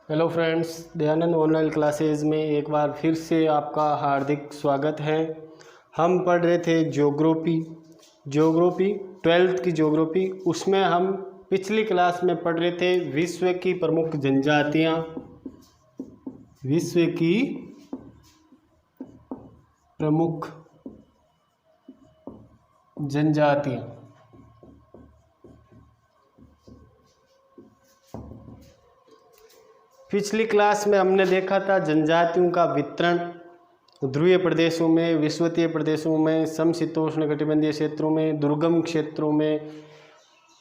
Hello friends, Dayanand online classes में एक बार फिर से आपका हार्दिक स्वागत है। हम पढ़ रहे थे ज्योग्राफी 12th की ज्योग्राफी। उसमें हम पिछली क्लास में पढ़ रहे थे विश्व की प्रमुख जनजातियाँ। विश्व की प्रमुख जनजातियाँ। पिछली क्लास में हमने देखा था जनजातियों का वितरण ध्रुवीय प्रदेशों में, विषुवतीय प्रदेशों में, समशीतोष्ण कटिबंधीय क्षेत्रों में, दुर्गम क्षेत्रों में,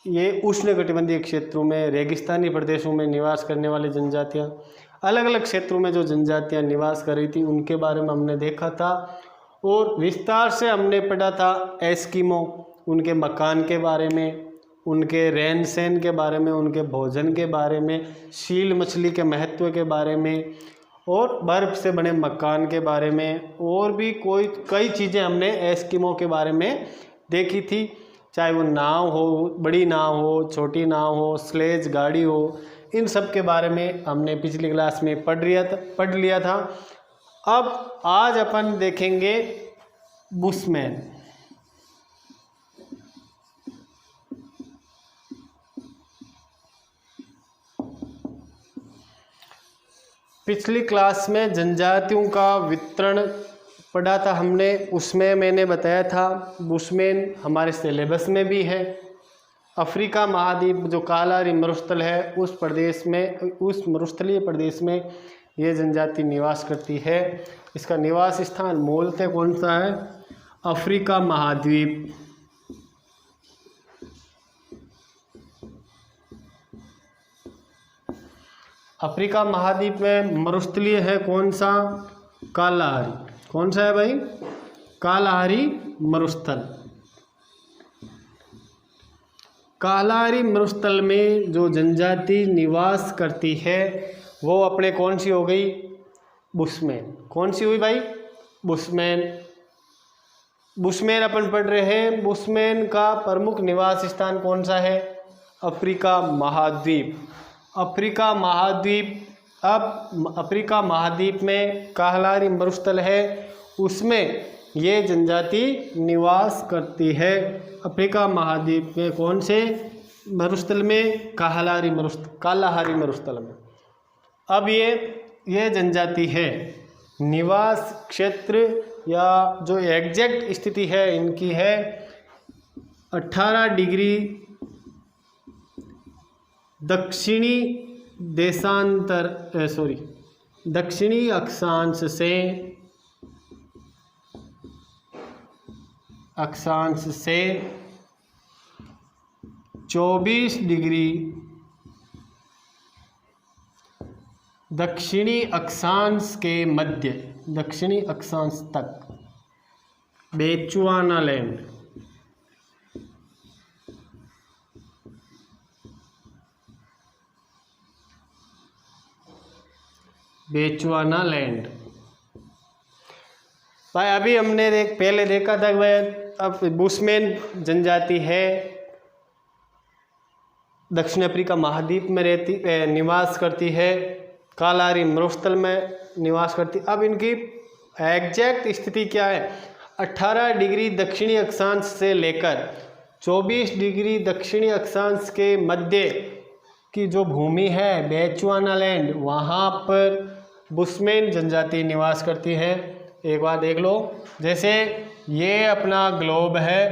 ये उष्ण कटिबंधीय क्षेत्रों में, रेगिस्तानी प्रदेशों में निवास करने वाली जनजातियाँ। अलग अलग क्षेत्रों में जो जनजातियाँ निवास कर रही थी उनके बारे में हमने देखा था और विस्तार से हमने पढ़ा था एस्किमो, उनके मकान के बारे में, उनके रहन सहन के बारे में, उनके भोजन के बारे में, सील मछली के महत्व के बारे में और बर्फ़ से बने मकान के बारे में, और भी कई चीज़ें हमने एस्किमो के बारे में देखी थी। चाहे वो नाव हो, बड़ी नाव हो, छोटी नाव हो, स्लेज गाड़ी हो, इन सब के बारे में हमने पिछली क्लास में पढ़ लिया था। अब आज अपन देखेंगे बुशमैन। पिछली क्लास में जनजातियों का वितरण पढ़ा था हमने, उसमें मैंने बताया था बुशमैन हमारे सिलेबस में भी है। अफ्रीका महाद्वीप जो कालाहारी मरुस्थल है उस प्रदेश में, उस मरुस्थलीय प्रदेश में ये जनजाति निवास करती है। इसका निवास स्थान मूलतः कौन सा है? अफ्रीका महाद्वीप। अफ्रीका महाद्वीप में मरुस्थलीय है कौन सा? कालाहारी। कौन सा है भाई? कालाहारी मरुस्थल। कालाहारी मरुस्थल में जो जनजाति निवास करती है वो अपने कौन सी हो गई? बुशमैन। कौन सी हुई भाई? बुशमैन। बुशमैन अपन पढ़ रहे हैं। बुशमैन का प्रमुख निवास स्थान कौन सा है? अफ्रीका महाद्वीप। अफ्रीका महाद्वीप। अब अफ्रीका महाद्वीप में कालाहारी मरुस्थल है, उसमें ये जनजाति निवास करती है। अफ्रीका महाद्वीप में कौन से मरुस्थल में? कालाहारी मरुस्थल में। अब ये जनजाति है, निवास क्षेत्र या जो एग्जैक्ट स्थिति है इनकी है 18 डिग्री दक्षिणी अक्षांश से 24 डिग्री दक्षिणी अक्षांश के मध्य, दक्षिणी अक्षांश तक बेचुआनालैंड। बेचुआनालैंड भाई अभी हमने पहले देखा था भाई। अब बुशमैन जनजाति है, दक्षिण अफ्रीका महाद्वीप में निवास करती है, कालाहारी मरुस्थल में निवास करती। अब इनकी एग्जैक्ट स्थिति क्या है? 18 डिग्री दक्षिणी अक्षांश से लेकर 24 डिग्री दक्षिणी अक्षांश के मध्य की जो भूमि है बेचुआनालैंड, वहाँ पर बुशमैन जनजाति निवास करती है। एक बार देख लो, जैसे ये अपना ग्लोब है,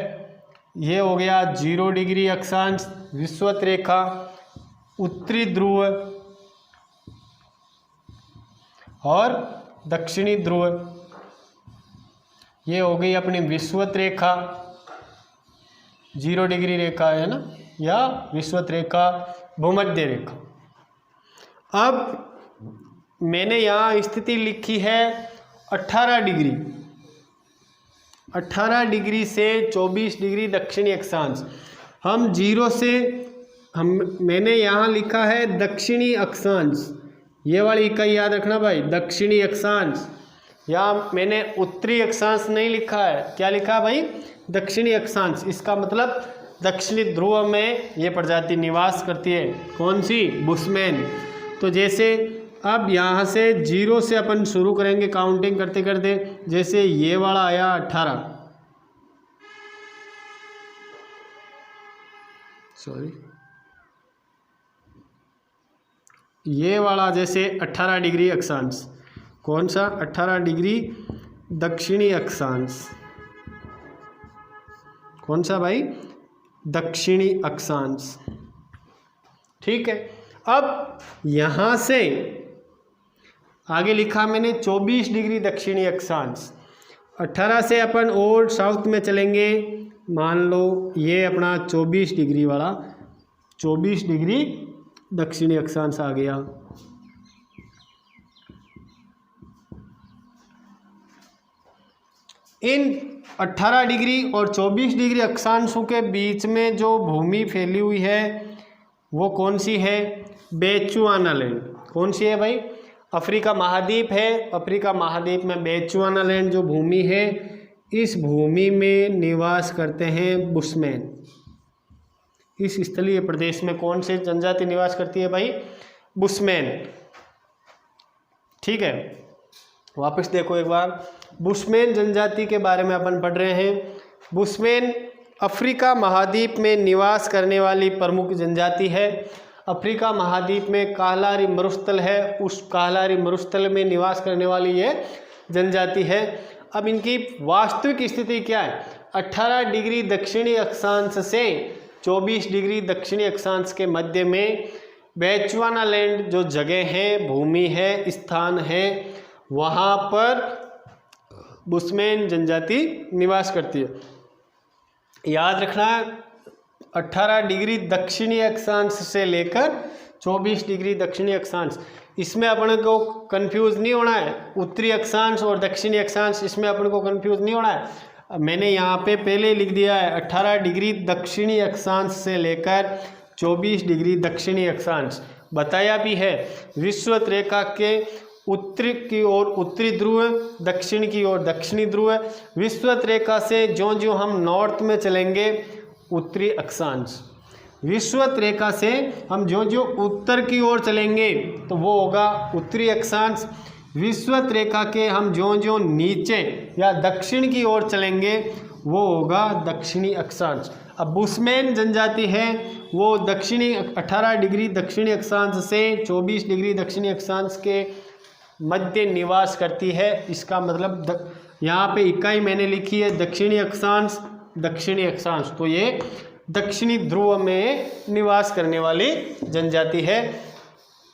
ये हो गया 0 डिग्री अक्षांश विषुवत रेखा, उत्तरी ध्रुव और दक्षिणी ध्रुव, ये हो गई अपनी विषुवत रेखा, 0 डिग्री रेखा है ना, या विषुवत रेखा, भूमध्य रेखा। अब मैंने यहाँ स्थिति लिखी है 18 डिग्री से 24 डिग्री दक्षिणी अक्षांश। हम जीरो से मैंने यहाँ लिखा है दक्षिणी अक्षांश, ये वाली इकाई याद रखना भाई, दक्षिणी अक्षांश। यहाँ मैंने उत्तरी अक्षांश नहीं लिखा है, क्या लिखा है भाई? दक्षिणी अक्षांश। इसका मतलब दक्षिणी ध्रुव में ये प्रजाति निवास करती है। कौन सी? बुशमैन। तो जैसे अब यहाँ से 0 से अपन शुरू करेंगे काउंटिंग करते करते। जैसे ये वाला आया 18, सॉरी ये वाला जैसे 18 डिग्री अक्षांश, कौन सा 18 डिग्री दक्षिणी अक्षांश, कौन सा भाई दक्षिणी अक्षांश। ठीक है, अब यहाँ से आगे लिखा मैंने 24 डिग्री दक्षिणी अक्षांश। 18 से अपन और साउथ में चलेंगे, मान लो ये अपना 24 डिग्री वाला 24 डिग्री दक्षिणी अक्षांश आ गया। इन 18 डिग्री और 24 डिग्री अक्षांशों के बीच में जो भूमि फैली हुई है वो कौन सी है? बेचुआना लैंड। कौन सी है भाई? अफ्रीका महाद्वीप है। अफ्रीका महाद्वीप में बेचुआना लैंड जो भूमि है, इस भूमि में निवास करते हैं बुशमैन। इस स्थलीय प्रदेश में कौन से जनजाति निवास करती है भाई? बुशमैन। ठीक है, वापस देखो एक बार, बुशमैन जनजाति के बारे में अपन पढ़ रहे हैं। बुशमैन अफ्रीका महाद्वीप में निवास करने वाली प्रमुख जनजाति है। अफ्रीका महाद्वीप में कालारी मरुस्थल है, उस कालारी मरुस्थल में निवास करने वाली ये जनजाति है। अब इनकी वास्तविक स्थिति क्या है? 18 डिग्री दक्षिणी अक्षांश से 24 डिग्री दक्षिणी अक्षांश के मध्य में बेचुआना लैंड जो जगह है, भूमि है, स्थान है, वहाँ पर बुशमैन जनजाति निवास करती है। याद रखना, 18 डिग्री दक्षिणी अक्षांश से लेकर 24 डिग्री दक्षिणी अक्षांश, इसमें अपन को कंफ्यूज नहीं होना है। उत्तरी अक्षांश और दक्षिणी अक्षांश, इसमें अपन को कंफ्यूज नहीं होना है। मैंने यहाँ पे पहले लिख दिया है 18 डिग्री दक्षिणी अक्षांश से लेकर 24 डिग्री दक्षिणी अक्षांश। बताया भी है, विषुवत रेखा के उत्तरी की ओर उत्तरी ध्रुव, दक्षिण की ओर दक्षिणी ध्रुव। विषुवत रेखा से ज्यों ज्यों हम नॉर्थ में चलेंगे उत्तरी अक्षांश, विषुवत रेखा से हम ज्यों ज्यों उत्तर की ओर चलेंगे तो वो होगा उत्तरी अक्षांश। विषुवत रेखा के हम ज्यों ज्यों नीचे या दक्षिण की ओर चलेंगे वो होगा दक्षिणी अक्षांश। अब बुशमैन जनजाति है वो दक्षिणी 18 डिग्री दक्षिणी अक्षांश से 24 डिग्री दक्षिणी अक्षांश के मध्य निवास करती है। इसका मतलब यहाँ पे इकाई मैंने लिखी है दक्षिणी अक्षांश, दक्षिणी अक्षांश, तो ये दक्षिणी ध्रुव में निवास करने वाली जनजाति है।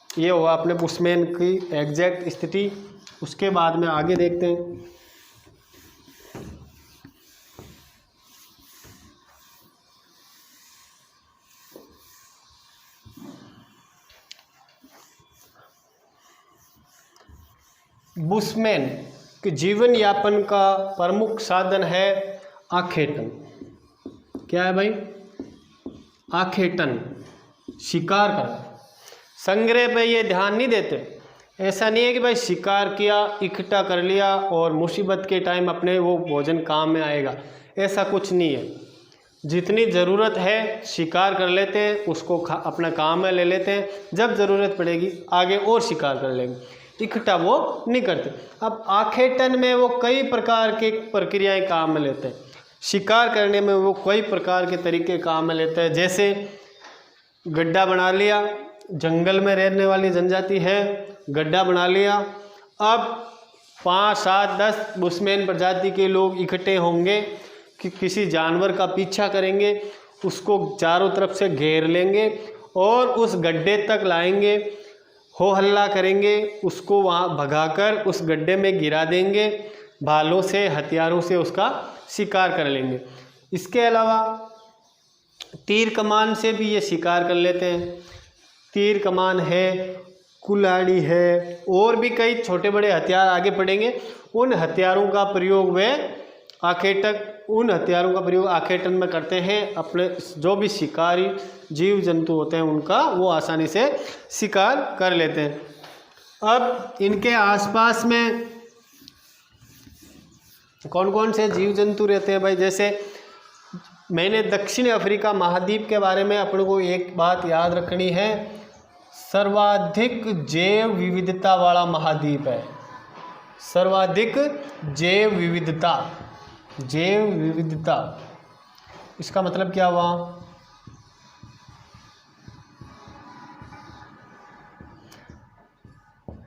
ये हुआ अपने बुशमैन की एग्जैक्ट स्थिति। उसके बाद में आगे देखते हैं। बुशमैन के जीवन यापन का प्रमुख साधन है आखेटन। क्या है भाई? आखेटन, शिकार करना। संग्रह पे ये ध्यान नहीं देते। ऐसा नहीं है कि भाई शिकार किया, इकट्ठा कर लिया और मुसीबत के टाइम अपने वो भोजन काम में आएगा, ऐसा कुछ नहीं है। जितनी ज़रूरत है शिकार कर लेते हैं, उसको अपना काम में ले लेते हैं, जब ज़रूरत पड़ेगी आगे और शिकार कर लेंगे, इकट्ठा वो नहीं करते। अब आखेटन में वो कई प्रकार की प्रक्रियाएं काम में लेते हैं। शिकार करने में वो कई प्रकार के तरीके काम में लेते हैं। जैसे गड्ढा बना लिया, जंगल में रहने वाली जनजाति है, गड्ढा बना लिया। अब 5, 7, 10 बुशमैन प्रजाति के लोग इकट्ठे होंगे कि किसी जानवर का पीछा करेंगे, उसको चारों तरफ से घेर लेंगे और उस गड्ढे तक लाएंगे, हो हल्ला करेंगे, उसको वहाँ भगाकर उस गड्ढे में गिरा देंगे, भालों से, हथियारों से उसका शिकार कर लेंगे। इसके अलावा तीर कमान से भी ये शिकार कर लेते हैं। तीर कमान है, कुल्हाड़ी है, और भी कई छोटे बड़े हथियार आगे पड़ेंगे। उन हथियारों का प्रयोग वे आखेटन में करते हैं। अपने जो भी शिकारी जीव जंतु होते हैं उनका वो आसानी से शिकार कर लेते हैं। अब इनके आसपास में कौन कौन से जीव जंतु रहते हैं भाई? जैसे मैंने दक्षिण अफ्रीका महाद्वीप के बारे में अपन को एक बात याद रखनी है, सर्वाधिक जैव विविधता वाला महाद्वीप है। सर्वाधिक जैव विविधता, जैव विविधता इसका मतलब क्या हुआ?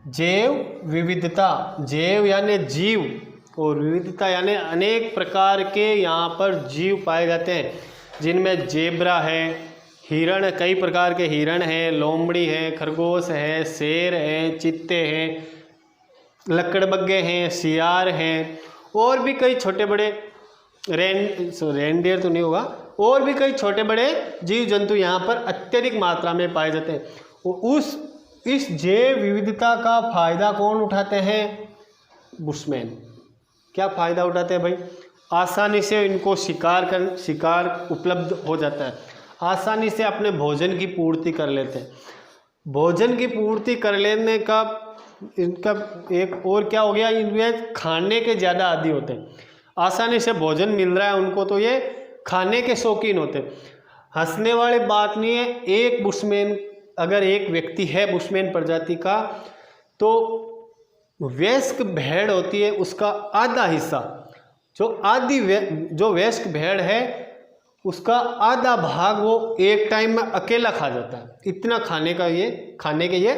जैव विविधता, जैव यानी जीव और विविधता यानी अनेक प्रकार के यहाँ पर जीव पाए जाते हैं, जिनमें जेब्रा है, हिरण, कई प्रकार के हिरण हैं, लोमड़ी है, खरगोश है, शेर है, चित्ते हैं, लकड़बग्गे हैं, सियार हैं और भी कई छोटे बड़े रेनडियर तो नहीं होगा, और भी कई छोटे बड़े जीव जंतु यहाँ पर अत्यधिक मात्रा में पाए जाते हैं। इस जैव विविधता का फायदा कौन उठाते हैं? बुशमैन। क्या फ़ायदा उठाते हैं भाई? आसानी से इनको शिकार उपलब्ध हो जाता है, आसानी से अपने भोजन की पूर्ति कर लेते हैं। भोजन की पूर्ति कर लेने का इनका एक और क्या हो गया, इनके खाने के ज़्यादा आदी होते हैं। आसानी से भोजन मिल रहा है उनको तो ये खाने के शौकीन होते हैं। हंसने वाली बात नहीं है, एक बुशमैन अगर एक व्यक्ति है बुशमैन प्रजाति का, तो वयस्क भेड़ होती है उसका आधा हिस्सा, जो वयस्क भेड़ है उसका आधा भाग वो एक टाइम में अकेला खा जाता है। इतना खाने के ये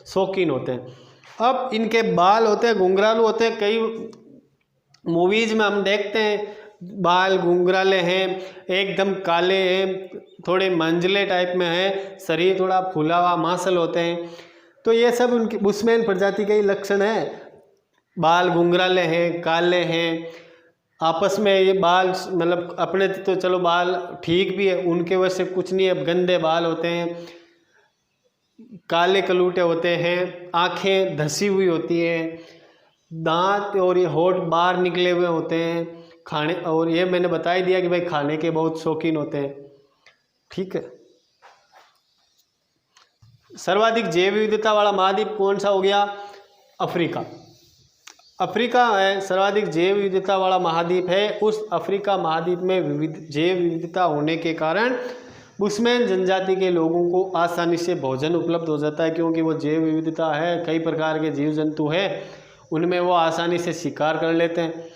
शौकीन होते हैं। अब इनके बाल होते हैं घुंघरालू होते हैं, कई मूवीज़ में हम देखते हैं बाल घुंघराले हैं, एकदम काले हैं, थोड़े मंजले टाइप में हैं, शरीर थोड़ा फूला हुआ मांसल होते हैं। तो ये सब उनकी बुशमैन प्रजाति के ही लक्षण है। बाल घुंघराले हैं, काले हैं, आपस में ये बाल मतलब अपने तो चलो बाल ठीक भी है, उनके वजह से कुछ नहीं है, गंदे बाल होते हैं, काले कलूटे होते हैं, आँखें धसी हुई होती हैं, दांत और ये होठ बाहर निकले हुए होते हैं खाने, और ये मैंने बता ही दिया कि भाई खाने के बहुत शौकीन होते हैं। ठीक है। सर्वाधिक जैव विविधता वाला महाद्वीप कौन सा हो गया? अफ्रीका। अफ्रीका है सर्वाधिक जैव विविधता वाला महाद्वीप है। उस अफ्रीका महाद्वीप में जैव विविधता होने के कारण बुशमैन जनजाति के लोगों को आसानी से भोजन उपलब्ध हो जाता है, क्योंकि वो जैव विविधता है, कई प्रकार के जीव जंतु हैं, उनमें वो आसानी से शिकार कर लेते हैं।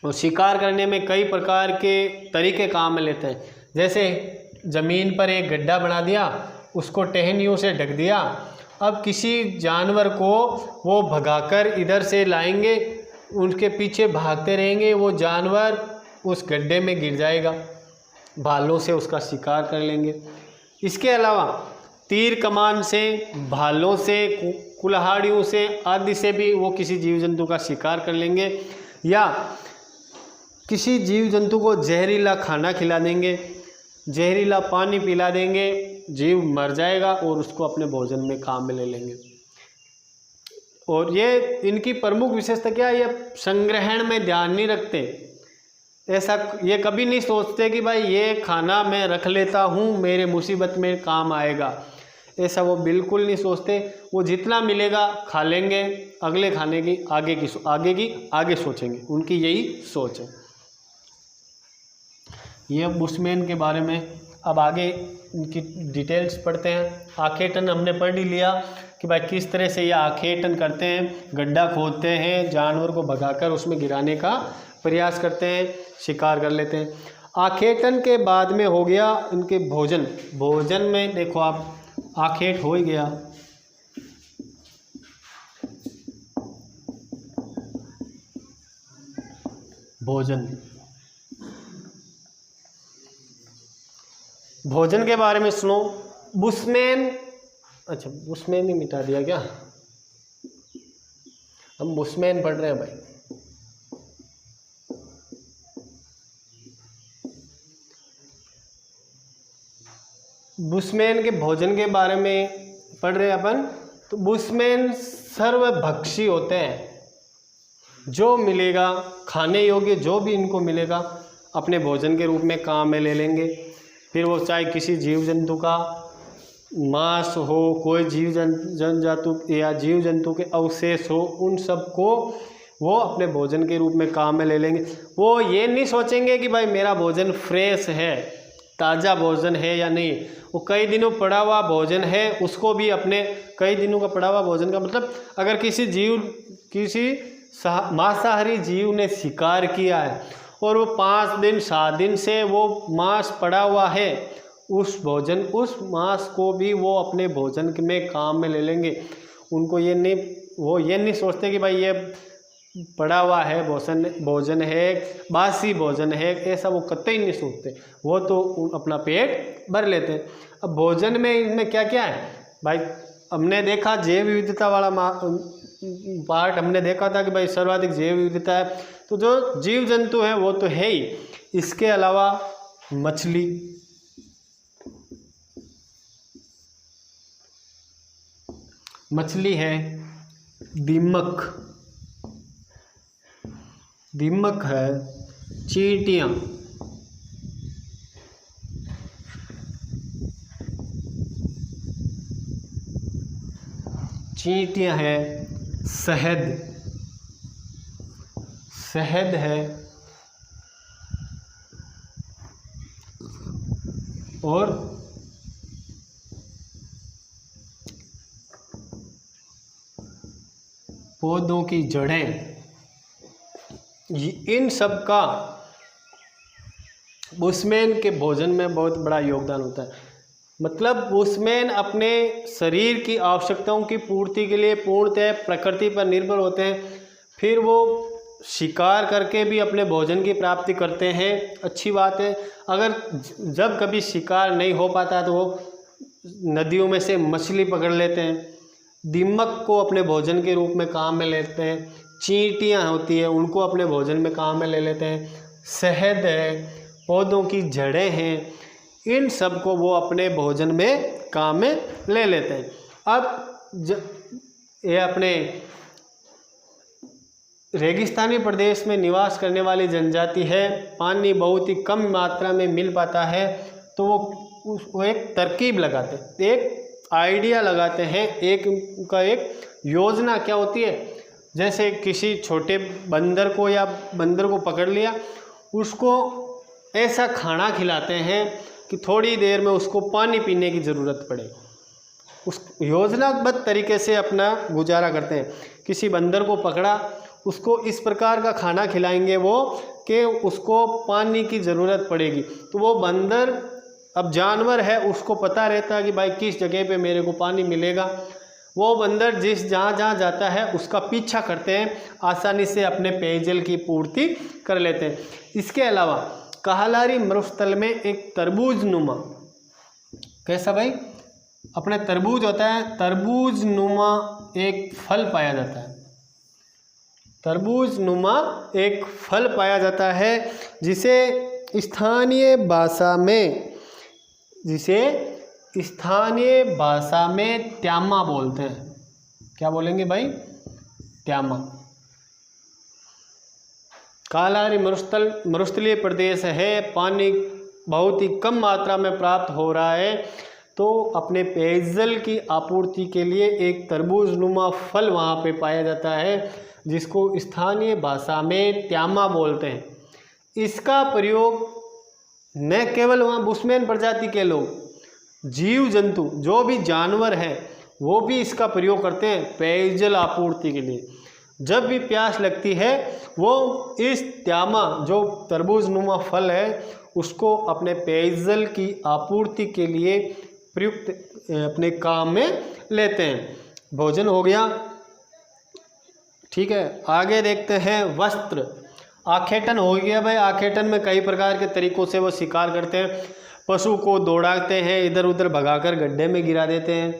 और शिकार करने में कई प्रकार के तरीके काम में लेते हैं। जैसे ज़मीन पर एक गड्ढा बना दिया, उसको टहनियों से ढक दिया, अब किसी जानवर को वो भगाकर इधर से लाएंगे, उनके पीछे भागते रहेंगे, वो जानवर उस गड्ढे में गिर जाएगा, भालों से उसका शिकार कर लेंगे। इसके अलावा तीर कमान से, भालों से, कुल्हाड़ियों से आदि से भी वो किसी जीव जंतु का शिकार कर लेंगे, या किसी जीव जंतु को जहरीला खाना खिला देंगे, जहरीला पानी पिला देंगे, जीव मर जाएगा और उसको अपने भोजन में काम में ले लेंगे। और ये इनकी प्रमुख विशेषता क्या है? ये संग्रहण में ध्यान नहीं रखते। ऐसा ये कभी नहीं सोचते कि भाई ये खाना मैं रख लेता हूँ, मेरे मुसीबत में काम आएगा, ऐसा वो बिल्कुल नहीं सोचते। वो जितना मिलेगा खा लेंगे, अगले खाने की आगे सोचेंगे, उनकी यही सोच है। ये बुशमैन के बारे में अब आगे इनकी डिटेल्स पढ़ते हैं। आखेटन हमने पढ़ ही लिया कि भाई किस तरह से ये आखेटन करते हैं, गड्ढा खोदते हैं, जानवर को भगाकर उसमें गिराने का प्रयास करते हैं, शिकार कर लेते हैं। आखेटन के बाद में हो गया इनके भोजन। भोजन में देखो आप, आखेट हो ही गया, भोजन। भोजन के बारे में सुनो। बुशमैन, अच्छा बुशमैन ही मिटा दिया क्या? हम बुशमैन पढ़ रहे हैं भाई। बुशमैन के भोजन के बारे में पढ़ रहे हैं अपन। तो बुशमैन सर्वभक्षी होते हैं, जो मिलेगा खाने योग्य जो भी इनको मिलेगा अपने भोजन के रूप में काम में ले लेंगे। फिर वो चाहे किसी जीव जंतु का मांस हो, कोई जीव जंतु के अवशेष हो, उन सब को वो अपने भोजन के रूप में काम में ले लेंगे। वो ये नहीं सोचेंगे कि भाई मेरा भोजन फ्रेश है, ताज़ा भोजन है या नहीं। वो कई दिनों पड़ा हुआ भोजन है उसको भी अपने, कई दिनों का पड़ा हुआ भोजन का मतलब अगर किसी मांसाहारी जीव ने शिकार किया है और वो 5 दिन 7 दिन से वो मांस पड़ा हुआ है, उस मांस को भी वो अपने भोजन में काम में ले लेंगे। उनको वो ये नहीं सोचते कि भाई ये पड़ा हुआ है भोजन है, बासी भोजन है, ऐसा वो कतई नहीं सोचते। वो तो अपना पेट भर लेते हैं। अब भोजन में इनमें क्या क्या है भाई, हमने देखा जैव विविधता वाला पार्ट हमने देखा था कि भाई सर्वाधिक जैव विविधता है, तो जो जीव जंतु है वो तो है ही। इसके अलावा मछली है, दीमक है, चींटियाँ, है, शहद है और पौधों की जड़ें, इन सब का बुशमैन के भोजन में बहुत बड़ा योगदान होता है। मतलब बुशमैन अपने शरीर की आवश्यकताओं की पूर्ति के लिए पूर्णतः प्रकृति पर निर्भर होते हैं। फिर वो शिकार करके भी अपने भोजन की प्राप्ति करते हैं, अच्छी बात है। अगर जब कभी शिकार नहीं हो पाता तो वो नदियों में से मछली पकड़ लेते हैं, दीमक को अपने भोजन के रूप में काम में लेते हैं, चींटियाँ होती है उनको अपने भोजन में काम में ले लेते हैं, शहद है, पौधों की जड़ें हैं, इन सब को वो अपने भोजन में काम में ले लेते हैं। अब ये अपने रेगिस्तानी प्रदेश में निवास करने वाली जनजाति है, पानी बहुत ही कम मात्रा में मिल पाता है, तो वो एक तरकीब लगाते हैं, एक आइडिया लगाते हैं, एक योजना क्या होती है। जैसे किसी छोटे बंदर को पकड़ लिया, उसको ऐसा खाना खिलाते हैं कि थोड़ी देर में उसको पानी पीने की ज़रूरत पड़े। उस योजनाबद्ध तरीके से अपना गुजारा करते हैं। किसी बंदर को पकड़ा, उसको इस प्रकार का खाना खिलाएंगे वो कि उसको पानी की ज़रूरत पड़ेगी। तो वो बंदर, अब जानवर है, उसको पता रहता है कि भाई किस जगह पे मेरे को पानी मिलेगा। वो बंदर जहाँ जाता है उसका पीछा करते हैं, आसानी से अपने पेयजल की पूर्ति कर लेते हैं। इसके अलावा कालाहारी मरुस्थल में एक तरबूज नुमा, कैसा भाई, अपने तरबूज होता है, तरबूज नुमा एक फल पाया जाता है। तरबूज नुमा एक फल पाया जाता है जिसे स्थानीय भाषा में त्यामा बोलते हैं। क्या बोलेंगे भाई, त्यामा। कालाहारी मरुस्थलीय प्रदेश है, पानी बहुत ही कम मात्रा में प्राप्त हो रहा है, तो अपने पेयजल की आपूर्ति के लिए एक तरबूज नुमा फल वहाँ पे पाया जाता है जिसको स्थानीय भाषा में त्यामा बोलते हैं। इसका प्रयोग न केवल वहाँ बुशमैन प्रजाति के लोग, जीव जंतु जो भी जानवर हैं वो भी इसका प्रयोग करते हैं पेयजल आपूर्ति के लिए। जब भी प्यास लगती है वो इस त्यामा, जो तरबूज नुमा फल है, उसको अपने पेयजल की आपूर्ति के लिए प्रयुक्त अपने काम में लेते हैं। भोजन हो गया, ठीक है। आगे देखते हैं वस्त्र। आखेटन हो गया भाई। आखेटन में कई प्रकार के तरीकों से वो शिकार करते हैं। पशु को दौड़ाते हैं, इधर उधर भगाकर गड्ढे में गिरा देते हैं।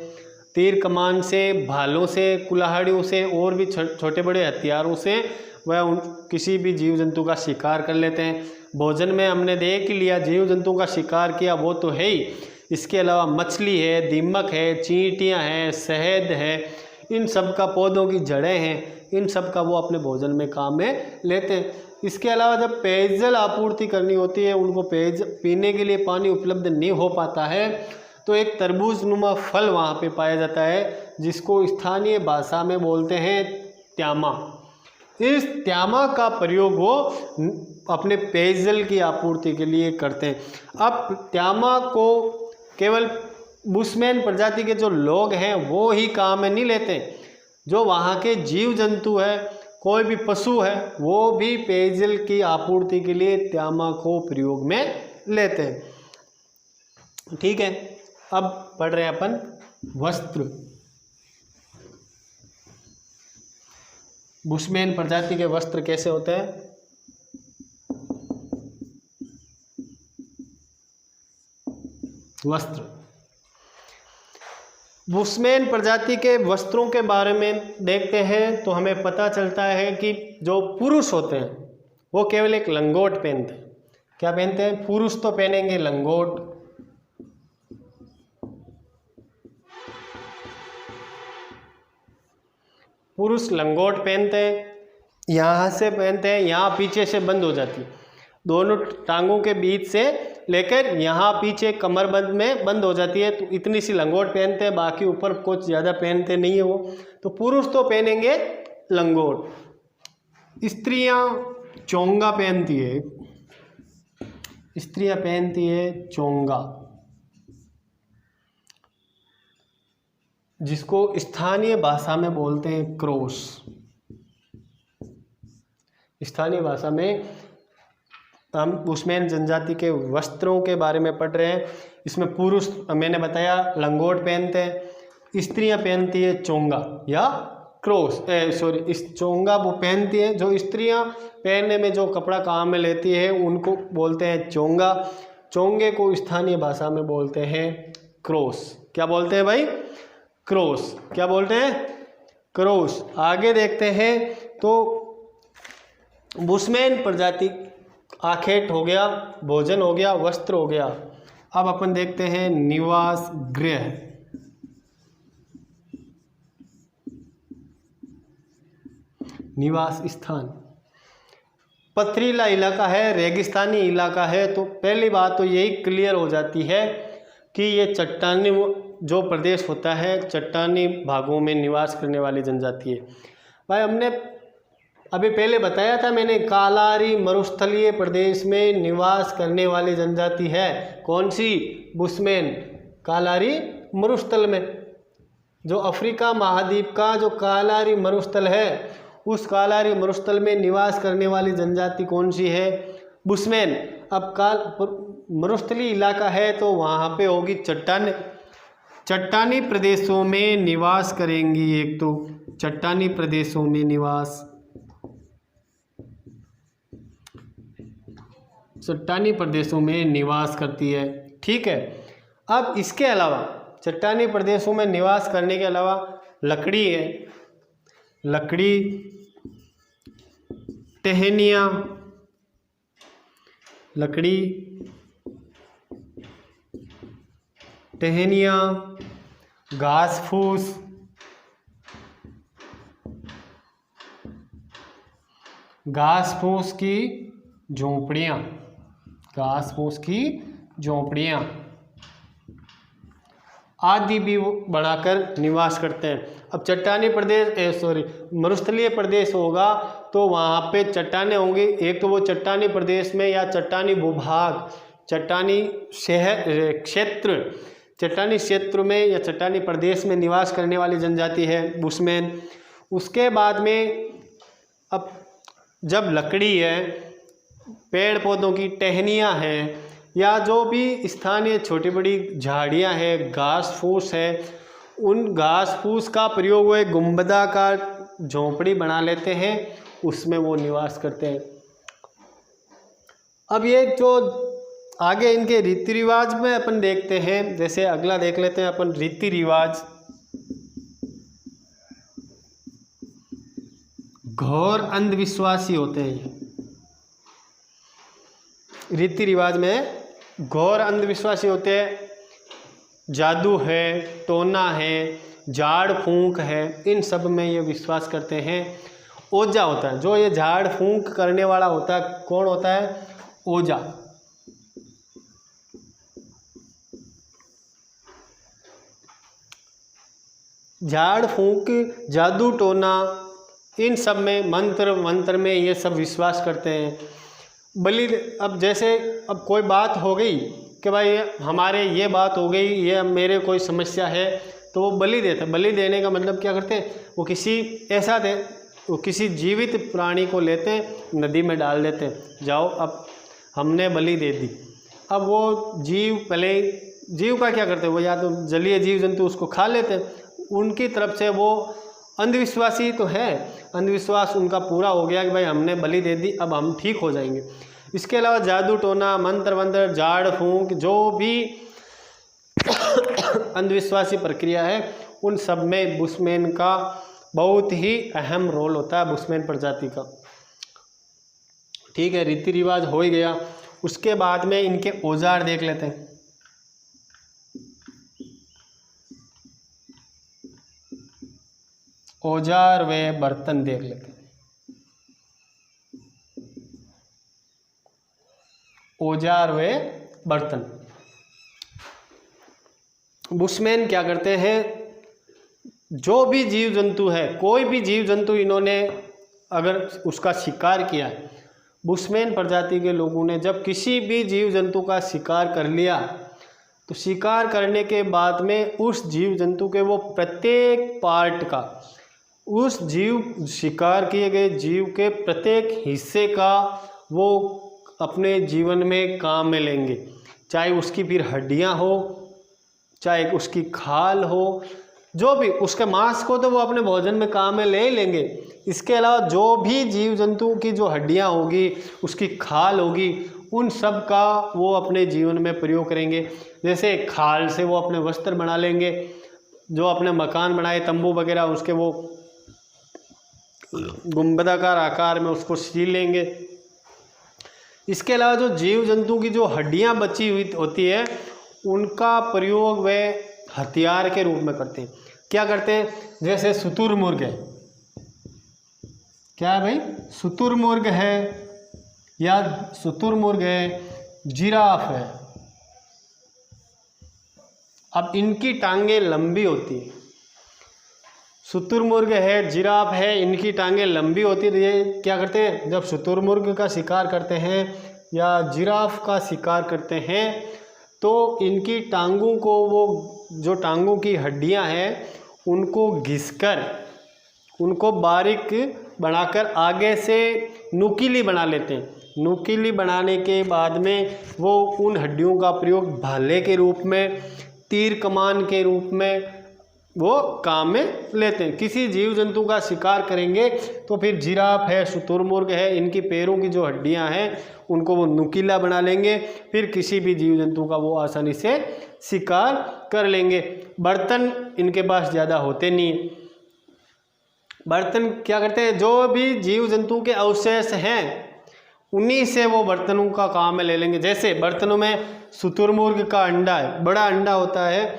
तीर कमान से, भालों से, कुल्हाड़ियों से और भी छोटे बड़े हथियारों से वह किसी भी जीव जंतु का शिकार कर लेते हैं। भोजन में हमने देख लिया, जीव जंतु का शिकार किया वो तो है ही। इसके अलावा मछली है, दीमक है, चींटियाँ हैं, शहद है, इन सब का, पौधों की जड़ें हैं, इन सब का वो अपने भोजन में काम में लेते हैं। इसके अलावा जब पेयजल आपूर्ति करनी होती है, उनको पीने के लिए पानी उपलब्ध नहीं हो पाता है, तो एक तरबूज नुमा फल वहाँ पे पाया जाता है जिसको स्थानीय भाषा में बोलते हैं त्यामा। इस त्यामा का प्रयोग वो अपने पेयजल की आपूर्ति के लिए करते हैं। अब त्यामा को केवल बुशमैन प्रजाति के जो लोग हैं वो ही काम में नहीं लेते, जो वहाँ के जीव जंतु है, कोई भी पशु है, वो भी पेयजल की आपूर्ति के लिए त्यामा को प्रयोग में लेते हैं। ठीक है, अब पढ़ रहे हैं अपन वस्त्र। बुशमैन प्रजाति के वस्त्र कैसे होते हैं? वस्त्र, बुशमैन प्रजाति के वस्त्रों के बारे में देखते हैं तो हमें पता चलता है कि जो पुरुष होते हैं वो केवल एक लंगोट पहनते हैं। क्या पहनते हैं? पुरुष तो पहनेंगे लंगोट, पुरुष लंगोट पहनते हैं, यहाँ से पहनते हैं, यहाँ पीछे से बंद हो जाती है, दोनों टांगों के बीच से लेकर यहाँ पीछे कमरबंद में बंद हो जाती है, तो इतनी सी लंगोट पहनते हैं, बाकी ऊपर कुछ ज़्यादा पहनते नहीं है वो। तो पुरुष तो पहनेंगे लंगोट, स्त्रियाँ चोंगा पहनती है, स्त्रियाँ पहनती है चोंगा, जिसको स्थानीय भाषा में बोलते हैं क्रोश। स्थानीय भाषा में हम बुशमैन जनजाति के वस्त्रों के बारे में पढ़ रहे हैं। इसमें पुरुष मैंने बताया लंगोट पहनते हैं, स्त्रियां पहनती है चोंगा या क्रोश, इस चोंगा वो पहनती है। जो स्त्रियां पहनने में जो कपड़ा काम में लेती है उनको बोलते हैं चोंगा। चोंगे को स्थानीय भाषा में बोलते हैं क्रोश। क्या बोलते हैं भाई? क्रोश। क्या बोलते हैं? क्रोश। आगे देखते हैं तो बुशमैन प्रजाति आखेट हो गया, भोजन हो गया, वस्त्र हो गया। अब अपन देखते हैं निवास गृह। निवास स्थान, पथरीला इलाका है, रेगिस्तानी इलाका है, तो पहली बात तो यही क्लियर हो जाती है कि ये चट्टानी जो प्रदेश होता है, चट्टानी भागों में निवास करने वाली जनजाति है। भाई हमने अभी पहले बताया था मैंने, कालारी मरुस्थलीय प्रदेश में निवास करने वाली जनजाति है। कौन सी? बुशमैन। कालारी मरुस्थल में, जो अफ्रीका महाद्वीप का जो कालारी मरुस्थल है, उस कालारी मरुस्थल में निवास करने वाली जनजाति कौन सी है? बुशमैन। अब मरुस्थलीय इलाका है तो वहाँ पे होगी चट्टानी प्रदेशों में निवास करेंगी। एक तो चट्टानी प्रदेशों में निवास, चट्टानी प्रदेशों में निवास करती है। ठीक है। अब इसके अलावा चट्टानी प्रदेशों में निवास करने के अलावा लकड़ी है, लकड़ी, टहनियाँ, लकड़ी, टहनियाँ, घास फूस, घास फूस की झोंपड़ियाँ, घास फूस की झोंपड़ियाँ आदि भी बनाकर निवास करते हैं। अब चट्टानी प्रदेश मरुस्थलीय प्रदेश होगा तो वहाँ पे चट्टानें होंगी। एक तो वो चट्टानी प्रदेश में या चट्टानी भूभाग, चट्टानी शहर क्षेत्र, चट्टानी क्षेत्र में या चट्टानी प्रदेश में निवास करने वाली जनजाति है बुशमैन। उसके बाद में अब जब लकड़ी है, पेड़ पौधों की टहनियाँ हैं, या जो भी स्थानीय छोटी बड़ी झाड़ियाँ हैं, घास फूस है, उन घास फूस का प्रयोग वो एक गुंबदाकार झोंपड़ी बना लेते हैं, उसमें वो निवास करते हैं। अब ये जो आगे इनके रीति रिवाज में अपन देखते हैं, जैसे अगला देख लेते हैं अपन रीति रिवाज। घोर अंधविश्वासी होते हैं रीति रिवाज में, घोर अंधविश्वासी होते हैं। जादू है, टोना है, झाड़ फूंक है, इन सब में ये विश्वास करते हैं। ओझा होता है, जो ये झाड़ फूंक करने वाला होता है, कौन होता है? ओझा। झाड़ फूंक, जादू टोना, इन सब में मंत्र में ये सब विश्वास करते हैं। अब जैसे अब कोई बात हो गई कि भाई हमारे ये बात हो गई, ये अब मेरे कोई समस्या है, तो वो बलि देते। बलि देने का मतलब क्या करते हैं, वो किसी जीवित प्राणी को लेते हैं, नदी में डाल देते हैं, जाओ अब हमने बलि दे दी। अब वो जीव का क्या करते हैं, वो या तो जलीय जीव जंतु उसको खा लेते हैं। उनकी तरफ से वो अंधविश्वासी तो है, अंधविश्वास उनका पूरा हो गया कि भाई हमने बलि दे दी, अब हम ठीक हो जाएंगे। इसके अलावा जादू टोना, मंत्र वंत्र, झाड़ फूंक, जो भी अंधविश्वासी प्रक्रिया है, उन सब में बुशमैन का बहुत ही अहम रोल होता है, बुशमैन प्रजाति का। ठीक है, रीति रिवाज हो ही गया। उसके बाद में इनके औजार देख लेते हैं। औजार व बर्तन देख लेते हैं। औजार व बर्तन। बुशमैन क्या करते हैं, जो भी जीव जंतु है, कोई भी जीव जंतु इन्होंने अगर उसका शिकार किया है, बुशमैन प्रजाति के लोगों ने जब किसी भी जीव जंतु का शिकार कर लिया, तो शिकार करने के बाद में उस जीव जंतु के वो प्रत्येक पार्ट का, उस शिकार किए गए जीव के प्रत्येक हिस्से का वो अपने जीवन में काम में लेंगे। चाहे उसकी फिर हड्डियां हो, चाहे उसकी खाल हो, जो भी उसके मांस को तो वो अपने भोजन में काम में ले ही लेंगे। इसके अलावा जो भी जीव जंतु की जो हड्डियां होगी, उसकी खाल होगी, उन सब का वो अपने जीवन में प्रयोग करेंगे। जैसे खाल से वो अपने वस्त्र बना लेंगे, जो अपने मकान बनाए तंबू वगैरह, उसके वो गुंबदाकार आकार में उसको सील लेंगे। इसके अलावा जो जीव जंतु की जो हड्डियां बची हुई होती है, उनका प्रयोग वे हथियार के रूप में करते हैं। क्या करते हैं, जैसे शुतुरमुर्ग है, क्या है भाई, शुतुरमुर्ग है, या शुतुरमुर्ग है, जिराफ है। अब इनकी टांगें लंबी होती है, शुतुरमुर्ग है, जिराफ है, इनकी टांगें लंबी होती है। तो ये क्या करते हैं, जब शुतुरमुर्ग का शिकार करते हैं या जिराफ का शिकार करते हैं, तो इनकी टांगों को, वो जो टांगों की हड्डियां हैं, उनको घिसकर, उनको बारीक बनाकर आगे से नुकीली बना लेते हैं। नुकीली बनाने के बाद में वो उन हड्डियों का प्रयोग भाले के रूप में, तीर कमान के रूप में वो काम में लेते हैं। किसी जीव जंतु का शिकार करेंगे तो फिर जिराफ है, शुतुरमुर्ग है, इनकी पैरों की जो हड्डियां हैं उनको वो नुकीला बना लेंगे, फिर किसी भी जीव जंतु का वो आसानी से शिकार कर लेंगे। बर्तन इनके पास ज़्यादा होते नहीं। बर्तन क्या करते हैं, जो भी जीव जंतु के अवशेष हैं उन्हीं से वो बर्तनों का काम में ले लेंगे। जैसे बर्तनों में शुतुरमुर्ग का अंडा है, बड़ा अंडा होता है,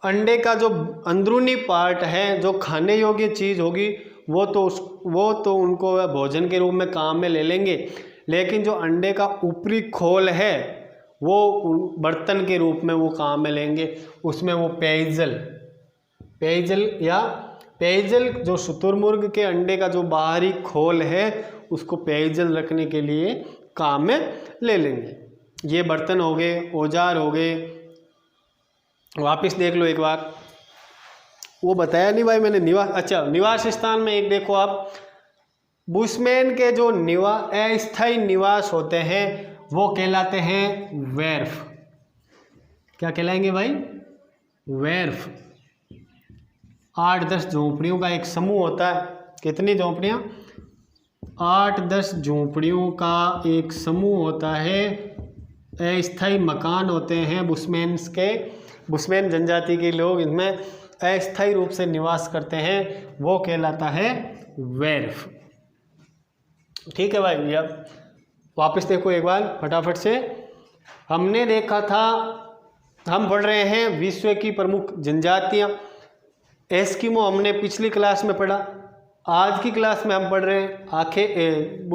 अंडे का जो अंदरूनी पार्ट है, जो खाने योग्य चीज़ होगी, वो तो उनको भोजन के रूप में काम में ले लेंगे। लेकिन जो अंडे का ऊपरी खोल है, वो बर्तन के रूप में वो काम में लेंगे। उसमें वो पेयजल जो शुतुरमुर्ग के अंडे का जो बाहरी खोल है, उसको पेयजल रखने के लिए काम में ले लेंगे। ये बर्तन हो गए, औजार हो गए। वापस देख लो एक बार, वो बताया नहीं भाई मैंने, निवास स्थान में एक देखो आप, बुशमैन के जो अस्थायी निवास होते हैं वो कहलाते हैं वेर्फ। क्या कहलाएंगे भाई, वेर्फ। 8-10 झोंपड़ियों का एक समूह होता है। कितनी झोंपड़ियाँ, 8-10 झोंपड़ियों का एक समूह होता है। अस्थायी मकान होते हैं बुशमैन जनजाति के लोग इनमें अस्थायी रूप से निवास करते हैं, वो कहलाता है वेर्फ। ठीक है भाई, अब वापस देखो एक बार फटाफट से। हमने देखा था, हम पढ़ रहे हैं विश्व की प्रमुख जनजातियां। एस्किमो हमने पिछली क्लास में पढ़ा। आज की क्लास में हम पढ़ रहे हैं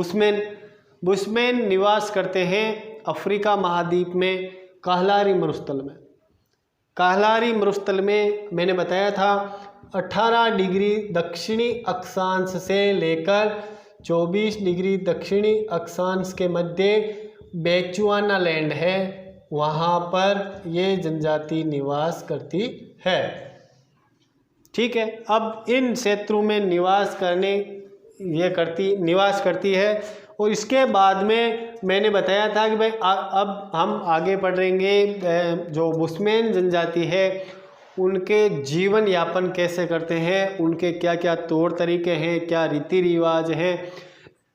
बुशमैन निवास करते हैं अफ्रीका महाद्वीप में, काहलारी मरुस्थल में। काहलारी मरुस्थल में मैंने बताया था 18 डिग्री दक्षिणी अक्षांश से लेकर 24 डिग्री दक्षिणी अक्षांश के मध्य बेचुआनालैंड है, वहाँ पर ये जनजाति निवास करती है। ठीक है, अब इन क्षेत्रों में निवास करती है। और इसके बाद में मैंने बताया था कि भाई अब हम आगे पढ़ेंगे जो बुशमैन जनजाति है उनके जीवन यापन कैसे करते हैं, उनके क्या क्या तौर तरीके हैं, क्या रीति रिवाज हैं,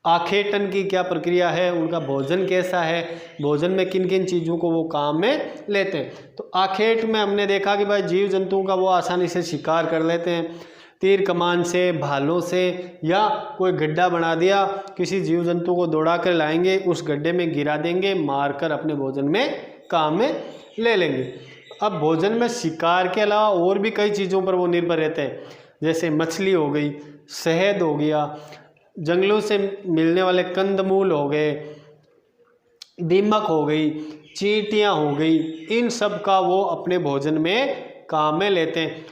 आखेटन की क्या प्रक्रिया है, उनका भोजन कैसा है, भोजन में किन किन चीज़ों को वो काम में लेते हैं। तो आखेट में हमने देखा कि भाई जीव जंतुओं का वो आसानी से शिकार कर लेते हैं, तीर कमान से, भालों से, या कोई गड्ढा बना दिया, किसी जीव जंतु को दौड़ा कर लाएंगे, उस गड्ढे में गिरा देंगे, मारकर अपने भोजन में काम में ले लेंगे। अब भोजन में शिकार के अलावा और भी कई चीज़ों पर वो निर्भर रहते हैं, जैसे मछली हो गई, शहद हो गया, जंगलों से मिलने वाले कंदमूल हो गए, दीमक हो गई, चींटियाँ हो गई, इन सब का वो अपने भोजन में काम में लेते हैं।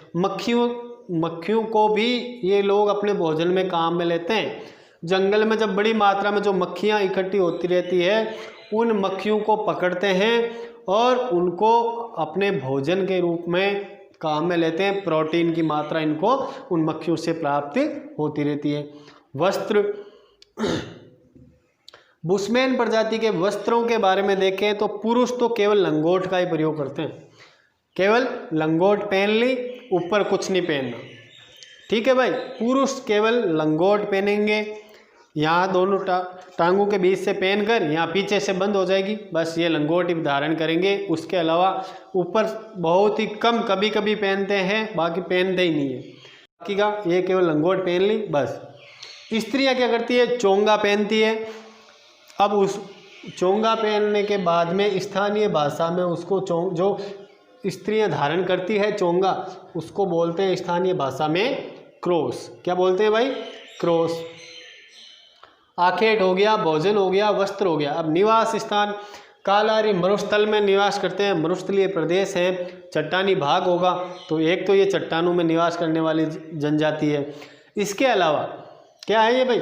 मक्खियों को भी ये लोग अपने भोजन में काम में लेते हैं। जंगल में जब बड़ी मात्रा में जो मक्खियाँ इकट्ठी होती रहती है, उन मक्खियों को पकड़ते हैं और उनको अपने भोजन के रूप में काम में लेते हैं। प्रोटीन की मात्रा इनको उन मक्खियों से प्राप्त होती रहती है। वस्त्र, बुशमैन प्रजाति के वस्त्रों के बारे में देखें तो पुरुष तो केवल लंगोट का ही प्रयोग करते हैं, केवल लंगोट पहन ली, ऊपर कुछ नहीं पहनना। ठीक है भाई, पुरुष केवल लंगोट पहनेंगे, यहाँ दोनों टांगों के बीच से पहनकर यहाँ पीछे से बंद हो जाएगी, बस ये लंगोट ही धारण करेंगे। उसके अलावा ऊपर बहुत ही कम कभी कभी पहनते हैं, बाकी पहनते ही नहीं है। बाकी का ये केवल लंगोट पहन ली बस। स्त्रियाँ क्या करती है, चोंगा पहनती है। अब उस चोंगा पहनने के बाद में स्थानीय भाषा में उसको जो स्त्रियाँ धारण करती है चोंगा, उसको बोलते हैं स्थानीय भाषा में क्रोस। क्या बोलते हैं भाई, क्रोस। आखेट हो गया, भोजन हो गया, वस्त्र हो गया। अब निवास स्थान, कालारी मरुस्थल में निवास करते हैं, मरुस्थलीय प्रदेश है, चट्टानी भाग होगा, तो एक तो ये चट्टानों में निवास करने वाली जनजाति है। इसके अलावा क्या है ये भाई,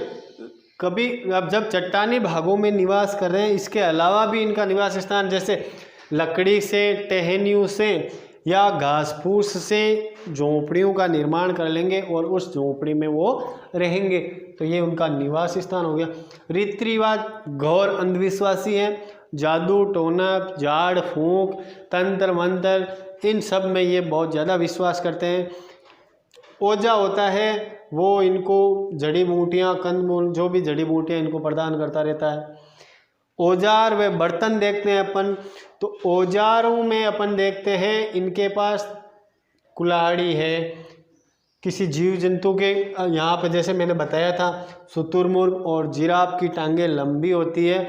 कभी अब जब चट्टानी भागों में निवास कर रहे हैं, इसके अलावा भी इनका निवास स्थान जैसे लकड़ी से, टहनियों से या घास फूस से झोंपड़ियों का निर्माण कर लेंगे और उस झोंपड़ी में वो रहेंगे, तो ये उनका निवास स्थान हो गया। रीति रिवाज घोर अंधविश्वासी हैं, जादू टोना, झाड़ फूंक, तंत्र मंत्र, इन सब में ये बहुत ज़्यादा विश्वास करते हैं। ओझा होता है वो इनको जड़ी बूटियाँ, कंदमूल, जो भी जड़ी बूटियाँ इनको प्रदान करता रहता है। औजार व बर्तन देखते हैं अपन, तो औजारों में अपन देखते हैं इनके पास कुल्हाड़ी है, किसी जीव जंतु के यहाँ पे जैसे मैंने बताया था शुतुरमुर्ग और जिराफ की टांगें लंबी होती है।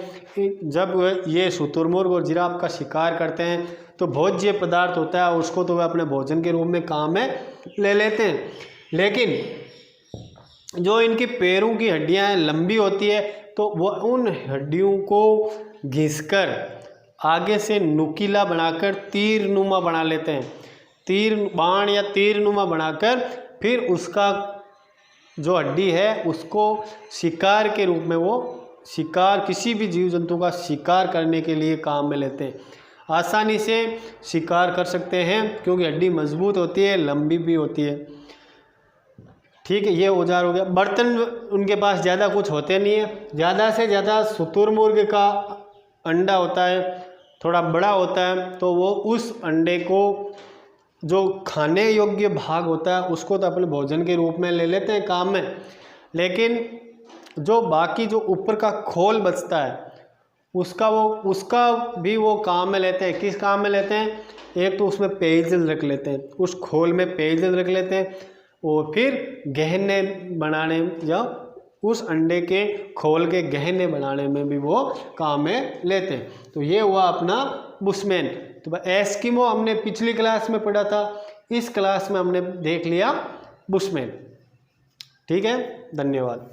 जब ये शुतुरमुर्ग और जिराफ का शिकार करते हैं तो भोज्य पदार्थ होता है, उसको तो वे अपने भोजन के रूप में काम में ले लेते हैं। लेकिन जो इनकी पैरों की हड्डियाँ लंबी होती है, तो वो उन हड्डियों को घिसकर आगे से नुकीला बनाकर तीरनुमा बना लेते हैं। तीर बाण या तीरनुमा बनाकर फिर उसका जो हड्डी है उसको शिकार के रूप में वो शिकार, किसी भी जीव जंतु का शिकार करने के लिए काम में लेते हैं। आसानी से शिकार कर सकते हैं क्योंकि हड्डी मजबूत होती है, लंबी भी होती है। ठीक है, ये औजार हो गया। बर्तन उनके पास ज़्यादा कुछ होते नहीं है, ज़्यादा से ज़्यादा शुतुरमुर्ग का अंडा होता है, थोड़ा बड़ा होता है, तो वो उस अंडे को जो खाने योग्य भाग होता है उसको तो अपने भोजन के रूप में ले लेते हैं काम में। लेकिन जो बाकी जो ऊपर का खोल बचता है उसका भी वो काम में लेते हैं। किस काम में लेते हैं, एक तो उसमें पेयजल रख लेते हैं, उस खोल में पेयजल रख लेते हैं और फिर गहने बनाने या उस अंडे के खोल के गहने बनाने में भी वो काम में लेते हैं। तो ये हुआ अपना बुशमैन। तो एस्किमो हमने पिछली क्लास में पढ़ा था, इस क्लास में हमने देख लिया बुशमैन। ठीक है, धन्यवाद।